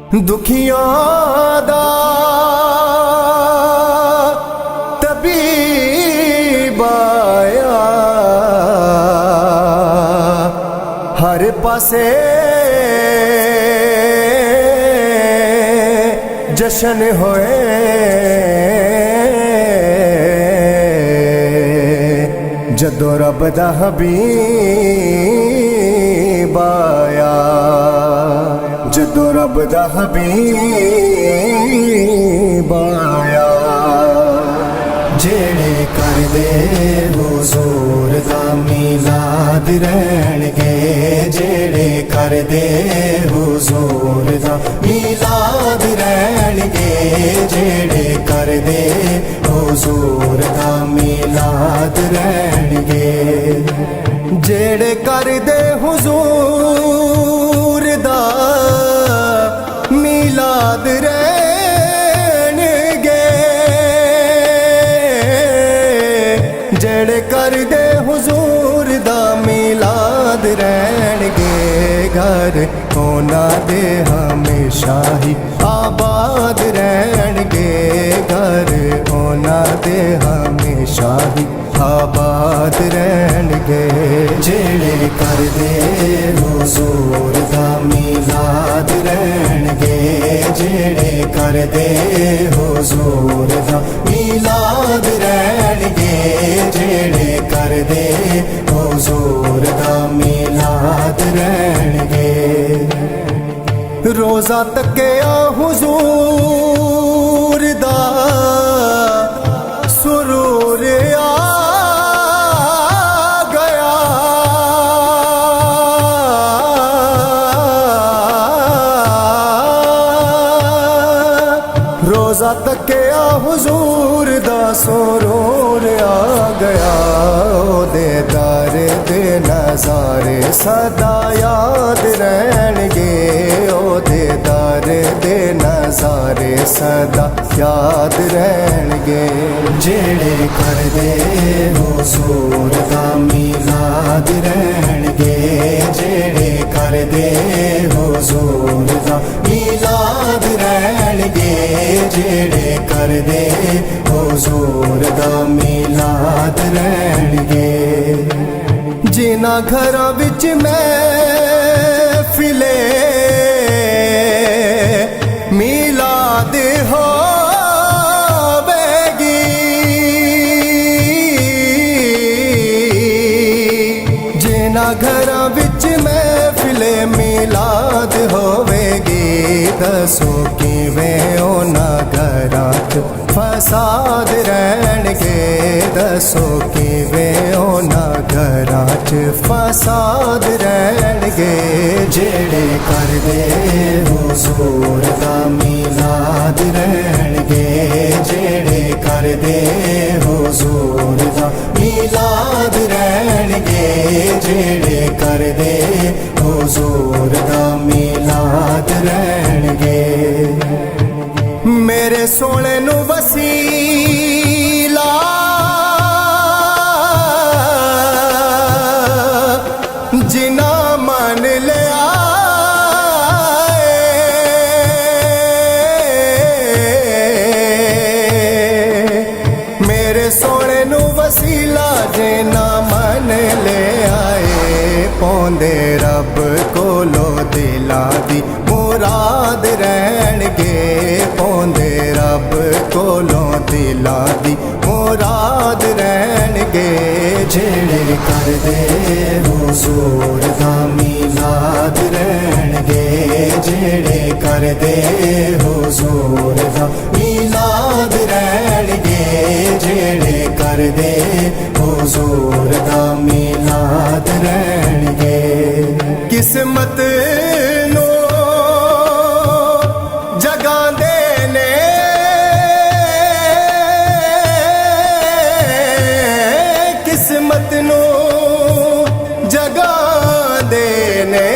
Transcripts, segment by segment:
दुखियां दा तबीब आया, हर पासे जशन होए, जदों रब दा हबीब आया, जदों रब दा हबीब आया। जेड़े करदे हुजूर दा मीलाद रहणगे, जेड़े करदे हुजूर दा मीलाद रहणगे, जेड़े करदे हुजूर दा मीलाद रहणगे, जेड़े करदे हुजूर दा मीलाद रहणगे, जेड़े करदे हुजूर दा मीलाद रहणगे, घर होना दे हमेशा ही आबाद रहणगे, घर होना दे हमेशा ही आबाद रहणगे। जेड़े करदे हुजूर दा मीलाद रहणगे, जेड़े करदे हुजूर दा मीलाद रहणगे, जेड़े करदे हुजूर दा मीलाद रहणगे। रोज़ा तकिया हुजूर दा सुरूर आ गया, रोज़ा तकिया हुजूर दा सुरूर आ गया, ओदे दर दे नज़ारे सदा याद रहणगे, ओदे दर दे नज़ारे सदा याद रहणगे। जेड़े करदे हुजूर दा मीलाद रहणगे, जेड़े करदे हुजूर दा मीलाद रहणगे, जेड़े करदे हुजूर दा मीलाद रहणगे। जिना घरां विच महफिले मीलाद होवेगी, जिना घरां विच महफिले मीलाद होवेगी, दसो किवें उन्हां घरां च फसाद रहणगे, दसो किवें उन्हां घरां च फसाद रहणगे। जेड़े करदे हुजूर दा मीलाद रहणगे, जेड़े करदे हुजूर दा मीलाद रहणगे, जेड़े करदे हुजूर दा मीलाद रहणगे। मेरे सोने नू वसीला जिना मन लिया, मेरे सोने नू वसीला जिना मन ले आए, पौंदे रब कोलो दिलां दी मुराद रहणगे, पौंदे रब कोलो दिलां दी मुराद रहणगे। जेड़े करदे हुजूर दा मीलाद रहणगे, जेड़े करदे हुजूर दा मीलाद रहणगे, जेड़े करदे हुजूर दा मीलाद रहणगे। किस्मत नो जगांदे ने किस्मत नो जगांदे ने,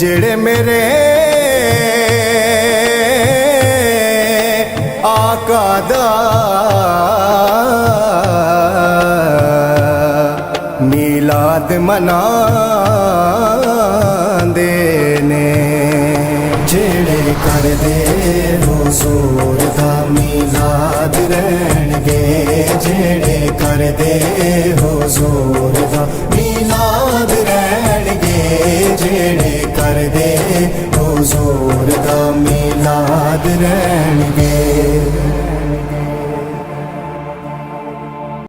जेड़े मेरे आका दा मीलाद मनांदे ने। करदे हुजूर दा मीलाद रहणगे जेड़े करदे हुजूर दा मीलाद रहणगे जेड़े करदे हुजूर दा मीलाद रहणगे।